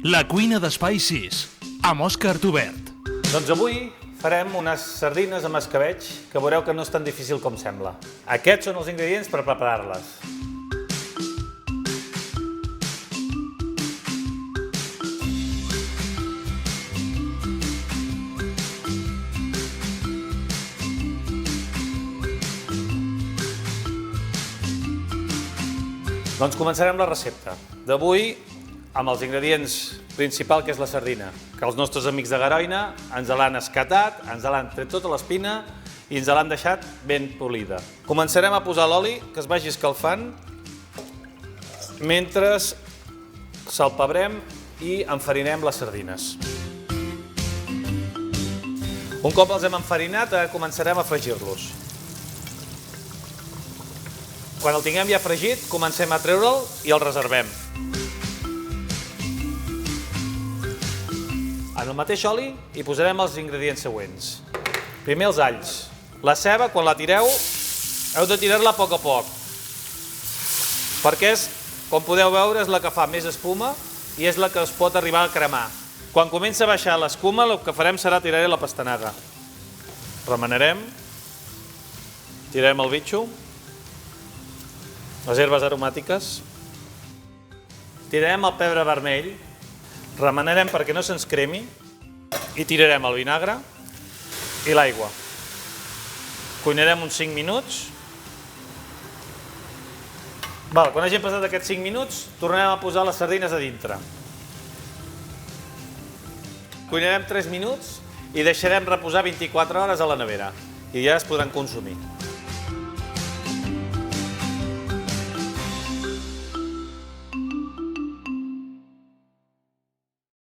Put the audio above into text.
La cuina d'Espai 6, amb Òscar Tubert. Doncs avui farem unes sardines amb escabetx que veureu que no és tan difícil com sembla. Aquests són els ingredients per preparar-les. Doncs començarem la recepta d'avui amb els ingredients principals, que és la sardina, que els nostres amics de Garoina ens l'han escatat, ens l'han tret tota l'espina i ens l'han deixat ben polida. Començarem a posar l'oli, que es vagi escalfant, mentre salpebrem i enfarinem les sardines. Un cop els hem enfarinat, començarem a fregir-los. Quan el tinguem ja fregit, comencem a treure'l i el reservem. En el mateix oli hi posarem els ingredients següents. Primer els alls. La ceba, quan la tireu, heu de tirar-la a poc, perquè com podeu veure, és la que fa més espuma i és la que es pot arribar a cremar. Quan comença a baixar l'escuma, el que farem serà tirar-hi la pastanaga. Remenarem, tirarem el bitxo, les herbes aromàtiques, tirarem el pebre vermell, remenarem perquè no se'ns cremi i tirarem el vinagre i l'aigua. Cuinarem uns 5 minuts. Quan hagin passat aquests 5 minuts, tornarem a posar les sardines a dintre. Cuinarem 3 minuts i deixarem reposar 24 hores a la nevera i ja es podran consumir.